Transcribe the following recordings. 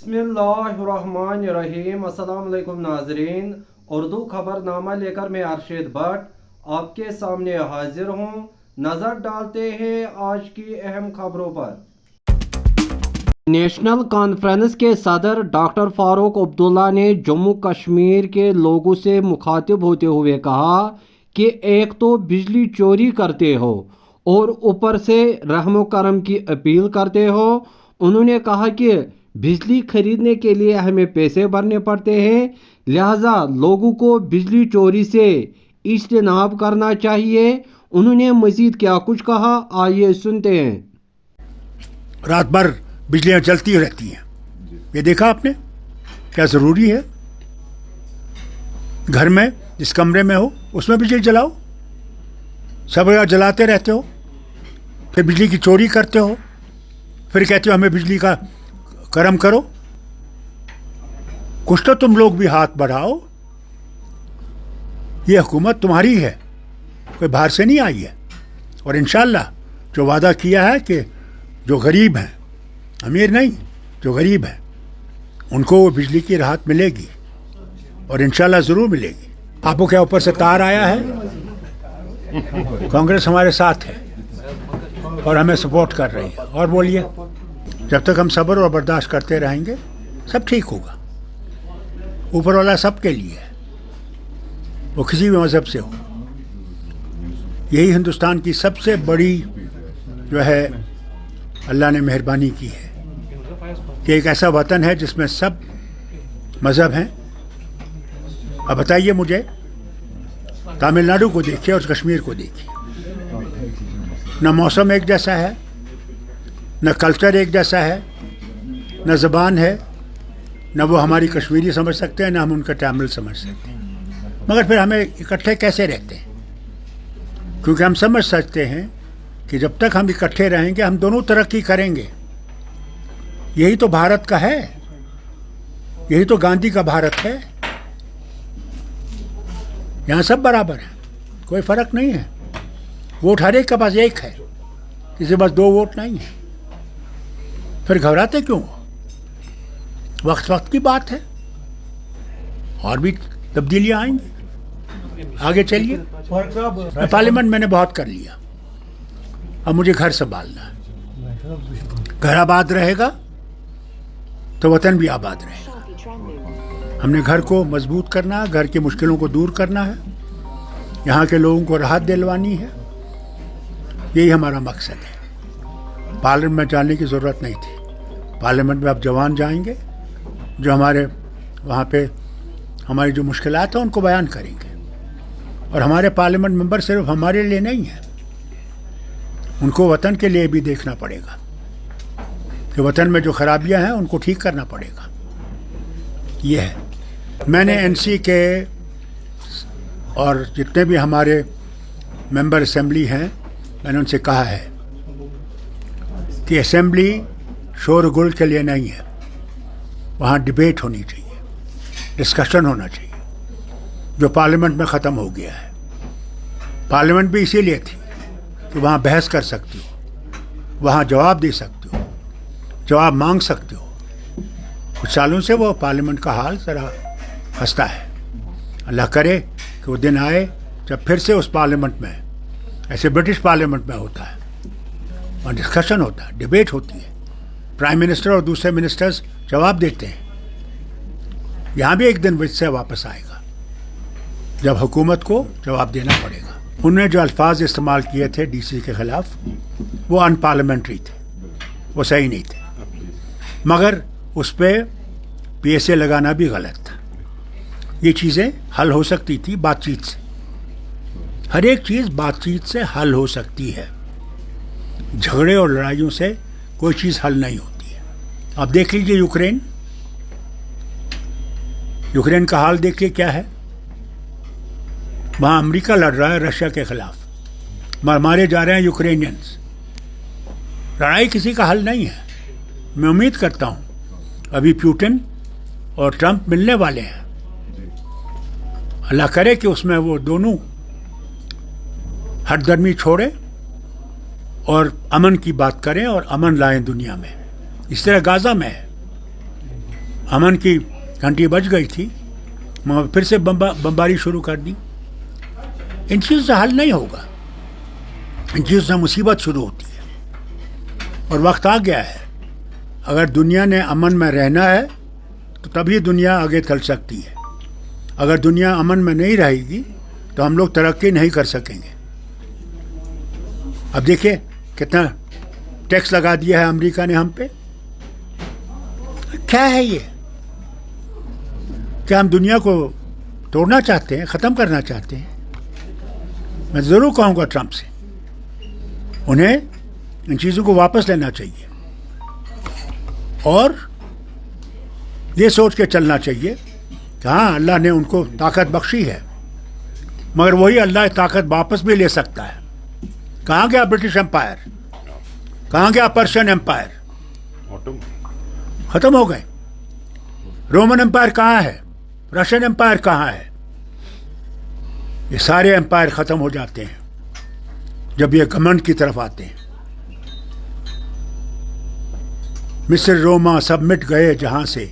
बिस्मिल्लाहिर्रहमानिर्रहीम। अस्सलाम वालेकुम नाजरीन, उर्दू खबरनामा लेकर मैं अरशद भट्ट आपके सामने हाजिर हूँ। नज़र डालते हैं आज की अहम खबरों पर। नेशनल कॉन्फ्रेंस के सदर डॉक्टर फारूक अब्दुल्ला ने जम्मू कश्मीर के लोगों से मुखातिब होते हुए कहा कि एक तो बिजली चोरी करते हो और ऊपर से रहम करम की अपील करते हो। उन्होंने कहा कि बिजली खरीदने के लिए हमें पैसे भरने पड़ते हैं, लिहाजा लोगों को बिजली चोरी से इज्तनाब करना चाहिए। उन्होंने मजीद क्या कुछ कहा, आइए सुनते हैं। रात भर बिजलियां चलती रहती हैं, ये देखा आपने? क्या ज़रूरी है? घर में जिस कमरे में हो उसमें बिजली जलाओ, सब जगह जलाते रहते हो, फिर बिजली की चोरी करते हो, फिर कहते हो हमें बिजली का करम करो। कुछ तो तुम लोग भी हाथ बढ़ाओ। ये हुकूमत तुम्हारी है, कोई बाहर से नहीं आई है। और इंशाअल्लाह जो वादा किया है कि जो गरीब हैं, अमीर नहीं, जो गरीब हैं उनको वो बिजली की राहत मिलेगी और इंशाअल्लाह ज़रूर मिलेगी। आपको क्या ऊपर से तार आया है? कांग्रेस हमारे साथ है और हमें सपोर्ट कर रही है। और बोलिए, जब तक हम सब्र और बर्दाश्त करते रहेंगे सब ठीक होगा। ऊपर वाला सबके लिए है, वो किसी भी मज़हब से हो। यही हिंदुस्तान की सबसे बड़ी जो है अल्लाह ने मेहरबानी की है कि एक ऐसा वतन है जिसमें सब मज़हब हैं। अब बताइए मुझे, तमिलनाडु को देखिए और कश्मीर को देखिए, न मौसम एक जैसा है, न कल्चर एक जैसा है, न ज़बान है, न वो हमारी कश्मीरी समझ सकते हैं, न हम उनका तमिल समझ सकते हैं। मगर फिर हमें इकट्ठे कैसे रहते हैं? क्योंकि हम समझ सकते हैं कि जब तक हम इकट्ठे रहेंगे हम दोनों तरक्की करेंगे। यही तो भारत का है, यही तो गांधी का भारत है। यहाँ सब बराबर हैं, कोई फ़र्क नहीं है। वोट हर एक के पास एक है, किसी के पास दो वोट नहीं है। फिर घबराते क्यों? वक्त वक्त की बात है, और भी तब्दीलियाँ आएंगी। आगे चलिए। पार्लियामेंट मैंने बहुत कर लिया, अब मुझे घर संभालना है। घर आबाद रहेगा तो वतन भी आबाद रहेगा। हमने घर को मजबूत करना है, घर की मुश्किलों को दूर करना है, यहाँ के लोगों को राहत दिलवानी है। यही हमारा मकसद है। पार्लियामेंट में जाने की ज़रूरत नहीं थी। पार्लियामेंट में अब जवान जाएंगे जो हमारे वहाँ पे हमारी जो मुश्किलात हैं उनको बयान करेंगे। और हमारे पार्लियामेंट मेंबर सिर्फ हमारे लिए नहीं है, उनको वतन के लिए भी देखना पड़ेगा कि वतन में जो खराबियां हैं उनको ठीक करना पड़ेगा। ये है। मैंने एनसी के और जितने भी हमारे मेंबर असेंबली हैं, मैंने उनसे कहा है कि असेंबली शोरगुल के लिए नहीं है, वहाँ डिबेट होनी चाहिए, डिस्कशन होना चाहिए, जो पार्लियामेंट में ख़त्म हो गया है। पार्लियामेंट भी इसीलिए थी कि वहाँ बहस कर सकती हो, वहाँ जवाब दे सकते हो, जवाब मांग सकते हो। कुछ सालों से वो पार्लियामेंट का हाल ज़रा हंसता है। अल्लाह करे कि वो दिन आए जब फिर से उस पार्लियामेंट में, ऐसे ब्रिटिश पार्लियामेंट में होता है, वहाँ डिस्कशन होता है, डिबेट होती है, प्राइम मिनिस्टर और दूसरे मिनिस्टर्स जवाब देते हैं। यहाँ भी एक दिन विषय वापस आएगा जब हुकूमत को जवाब देना पड़ेगा। उन्होंने जो अल्फाज इस्तेमाल किए थे डीसी के ख़िलाफ़, वो अनपार्लियामेंट्री थे, वो सही नहीं थे। मगर उस पर PSA लगाना भी गलत था। ये चीज़ें हल हो सकती थी बातचीत से। हर एक चीज़ बातचीत से हल हो सकती है, झगड़े और लड़ाइयों से कोई चीज़ हल नहीं होती है। अब देख लीजिए यूक्रेन का हाल देखिए क्या है। वहाँ अमेरिका लड़ रहा है रशिया के खिलाफ, मारे जा रहे हैं यूक्रेनियंस। लड़ाई किसी का हल नहीं है। मैं उम्मीद करता हूँ अभी पुतिन और ट्रंप मिलने वाले हैं। अल्लाह करे कि उसमें वो दोनों हठधर्मी छोड़े और अमन की बात करें और अमन लाएं दुनिया में। इस तरह गाज़ा में है, अमन की घंटी बज गई थी, मगर फिर से बमबारी शुरू कर दी। इन चीज़ों से हल नहीं होगा, इन चीज़ों से मुसीबत शुरू होती है। और वक्त आ गया है, अगर दुनिया ने अमन में रहना है तो तभी दुनिया आगे चल सकती है। अगर दुनिया अमन में नहीं रहेगी तो हम लोग तरक्की नहीं कर सकेंगे। अब देखिए कितना टैक्स लगा दिया है अमेरिका ने हम पे। क्या है ये? क्या हम दुनिया को तोड़ना चाहते हैं, ख़त्म करना चाहते हैं? मैं ज़रूर कहूँगा ट्रंप से, उन्हें इन चीज़ों को वापस लेना चाहिए और ये सोच के चलना चाहिए कि हाँ, अल्लाह ने उनको ताकत बख्शी है, मगर वही अल्लाह ताकत वापस भी ले सकता है। कहाँ गया ब्रिटिश एम्पायर? कहाँ गया पर्शियन एम्पायर? ख़त्म हो गए। रोमन एम्पायर कहाँ है? रशियन एम्पायर कहाँ है? ये सारे एम्पायर ख़त्म हो जाते हैं जब ये घमंड की तरफ आते हैं। मिस्र रोमा सब मिट गए जहाँ से,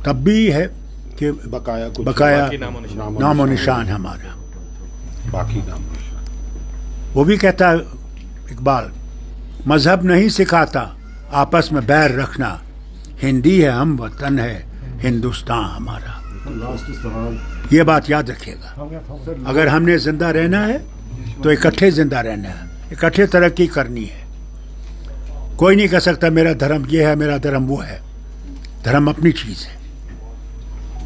तब भी है कि बकाया नामो निशान हमारा। बाकी नाम वो भी कहता है इकबाल, मजहब नहीं सिखाता आपस में बैर रखना, हिंदी है हम, वतन है हिंदुस्तान हमारा। ये बात याद रखिएगा। अगर हमने जिंदा रहना है तो इकट्ठे जिंदा रहना है, इकट्ठे तरक्की करनी है। कोई नहीं कह सकता मेरा धर्म ये है, मेरा धर्म वो है। धर्म अपनी चीज़ है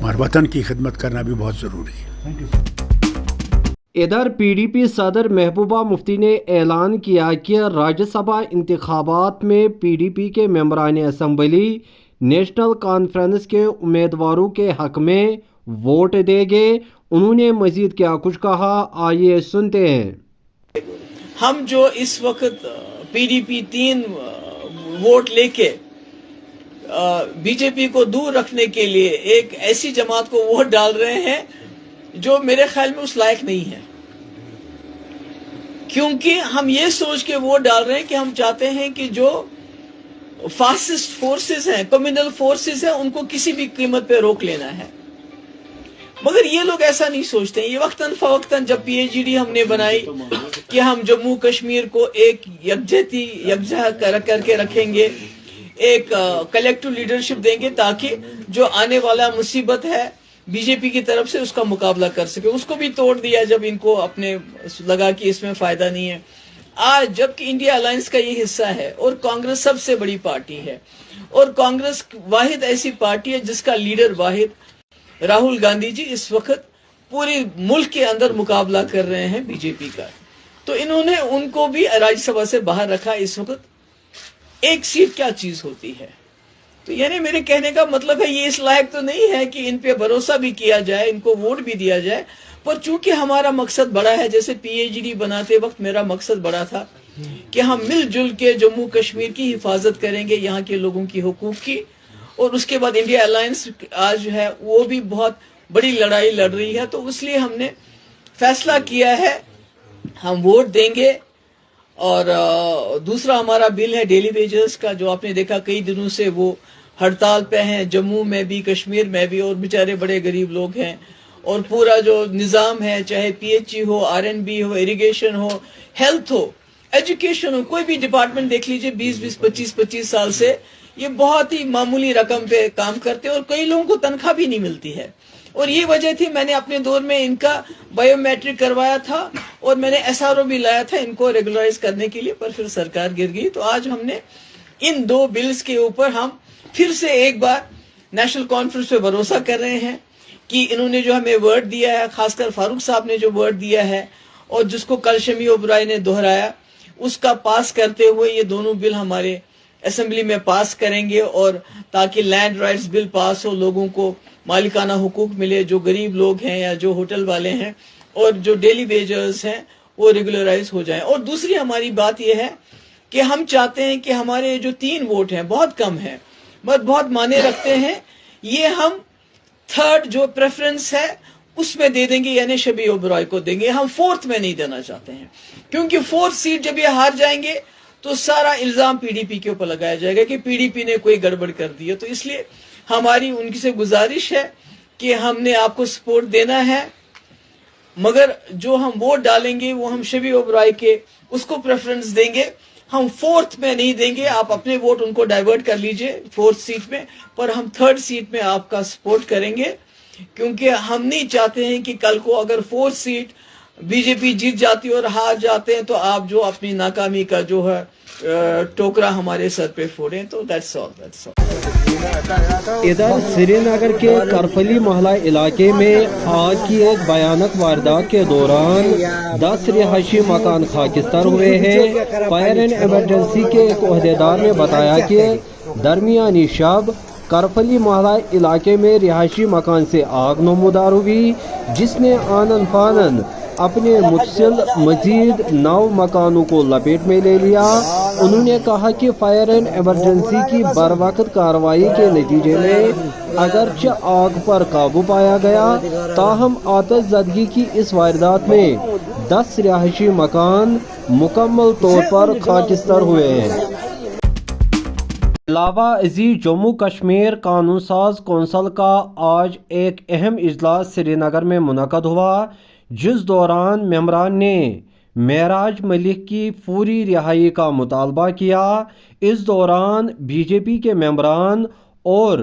और वतन की खिदमत करना भी बहुत ज़रूरी है। इधर पीडीपी सदर महबूबा मुफ्ती ने ऐलान किया कि राज्यसभा इंतखाबात में पीडीपी के मेंबरान असम्बली नेशनल कॉन्फ्रेंस के उम्मीदवारों के हक में वोट देंगे। उन्होंने मजीद क्या कुछ कहा, आइए सुनते हैं। हम जो इस वक्त पीडीपी 3 वोट लेके बीजेपी को दूर रखने के लिए एक ऐसी जमात को वोट डाल रहे हैं जो मेरे ख्याल में उस लायक नहीं है, क्योंकि हम ये सोच के वोट डाल रहे हैं कि हम चाहते हैं कि जो फासिस्ट फोर्सेस हैं, कम्युनल फोर्सेस हैं, उनको किसी भी कीमत पे रोक लेना है। मगर ये लोग ऐसा नहीं सोचते। ये वक्तन फवक्तन जब पीएचडी हमने बनाई कि हम जम्मू कश्मीर को एक यकजा करके रखेंगे, एक कलेक्टिव लीडरशिप देंगे ताकि जो आने वाला मुसीबत है बीजेपी की तरफ से उसका मुकाबला कर सके, उसको भी तोड़ दिया जब इनको अपने लगा कि इसमें फायदा नहीं है। आज जबकि इंडिया अलायंस का ये हिस्सा है और कांग्रेस सबसे बड़ी पार्टी है और कांग्रेस वाहिद ऐसी पार्टी है जिसका लीडर वाहिद राहुल गांधी जी इस वक्त पूरे मुल्क के अंदर मुकाबला कर रहे हैं बीजेपी का, तो इन्होंने उनको भी राज्यसभा से बाहर रखा। इस वक्त एक सीट क्या चीज होती है? तो यानी मेरे कहने का मतलब है ये इस लायक तो नहीं है कि इन पे भरोसा भी किया जाए, इनको वोट भी दिया जाए, पर चूंकि हमारा मकसद बड़ा है, जैसे पीएचडी बनाते वक्त मेरा मकसद बड़ा था कि हम मिलजुल के जम्मू कश्मीर की हिफाजत करेंगे, यहाँ के लोगों की हुकूक की, और उसके बाद इंडिया अलायंस आज जो है वो भी बहुत बड़ी लड़ाई लड़ रही है, तो इसलिए हमने फैसला किया है हम वोट देंगे। और दूसरा हमारा बिल है डेली वेजेस का, जो आपने देखा कई दिनों से वो हड़ताल पे हैं, जम्मू में भी कश्मीर में भी, और बेचारे बड़े गरीब लोग हैं। और पूरा जो निज़ाम है, चाहे पीएचई हो, आरएनबी हो, इरिगेशन हो, हेल्थ हो, एजुकेशन हो, कोई भी डिपार्टमेंट देख लीजिए, 20-20, 25-25 साल से ये बहुत ही मामूली रकम पे काम करते हैं और कई लोगों को तनख्वाह भी नहीं मिलती है। और ये वजह थी, मैंने अपने दौर में इनका बायोमेट्रिक करवाया था और मैंने एसआरओ भी लाया था इनको रेगुलराइज करने के लिए, पर फिर सरकार गिर गई। तो आज हमने इन 2 बिल्स के ऊपर हम फिर से एक बार नेशनल कॉन्फ्रेंस पे भरोसा कर रहे हैं कि इन्होंने जो हमें वर्ड दिया है, खासकर फारूक साहब ने जो वर्ड दिया है और जिसको कल शमी ओबराय ने दोहराया, उसका पास करते हुए ये दोनों बिल हमारे असेंबली में पास करेंगे, और ताकि लैंड राइट्स बिल पास हो, लोगों को मालिकाना हुकूक मिले, जो गरीब लोग हैं या जो होटल वाले हैं और जो डेली वेजर्स हैं वो रेगुलराइज हो जाएं। और दूसरी हमारी बात यह है कि हम चाहते हैं कि हमारे जो 3 वोट हैं बहुत कम है मगर बहुत माने रखते हैं, ये हम 3rd जो प्रेफरेंस है उसमें दे देंगे, यानी शबी ओबराय को देंगे। हम 4th में नहीं देना चाहते हैं, क्योंकि 4th सीट जब ये हार जाएंगे تو سارا الزام پی ڈی پی کے اوپر لگایا جائے گا کہ پی ڈی پی نے کوئی گڑبڑ کر دی ہے. تو اس لیے ہماری ان کی سے گزارش ہے کہ ہم نے آپ کو سپورٹ دینا ہے, مگر جو ہم ووٹ ڈالیں گے وہ ہم شبی اوبرائے کے اس کو پریفرنس دیں گے, ہم 4th میں نہیں دیں گے. آپ اپنے ووٹ ان کو ڈائیورٹ کر لیجئے 4th سیٹ میں, پر ہم 3rd سیٹ میں آپ کا سپورٹ کریں گے, کیونکہ ہم نہیں چاہتے ہیں کہ کل کو اگر 4th سیٹ بی جے پی جیت جاتی اور ہار جاتے ہیں تو آپ جو اپنی ناکامی کا جو ہے ٹوکرا ہمارے سر پہ پھوڑیں. تو that's all. ادھر سری نگر کے کرفلی محلہ علاقے میں آگ کی ایک بھیانک واردات کے دوران 10 رہائشی مکان خاکستر ہوئے ہیں. فائر اینڈ ایمرجنسی کے ایک عہدیدار نے بتایا کہ درمیانی شب کرفلی محلہ علاقے میں رہائشی مکان سے آگ نمودار ہوئی, جس نے آنن فانن اپنے متصل مزید 9 مکانوں کو لپیٹ میں لے لیا. انہوں نے کہا کہ فائر اینڈ ایمرجنسی کی بروقت کارروائی کے نتیجے میں اگرچہ آگ پر قابو پایا گیا, تاہم آتش زدگی کی اس واردات میں 10 رہائشی مکان مکمل طور پر خاکستر ہوئے ہیں. علاوہ ازیں جموں کشمیر قانون ساز کونسل کا آج ایک اہم اجلاس سری نگر میں منعقد ہوا, جس دوران ممبران نے معراج ملک کی فوری رہائی کا مطالبہ کیا. اس دوران بی جے پی کے ممبران اور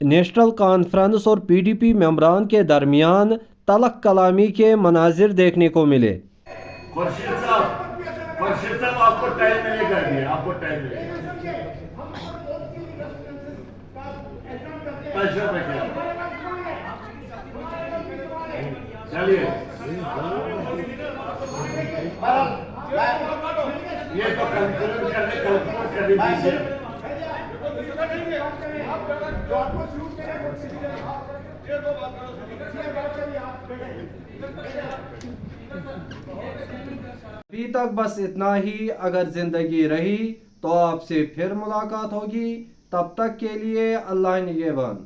نیشنل کانفرنس اور پی ڈی پی ممبران کے درمیان تلخ کلامی کے مناظر دیکھنے کو ملے. خورشید صاحب آپ کو ٹائم ملے گا, آپ کو ٹائم ملے گا. چلیے یہ تو کنکلوڈ کر دیجیے. ابھی تک بس اتنا ہی. اگر زندگی رہی تو آپ سے پھر ملاقات ہوگی. تب تک کے لیے اللہ نگہبان.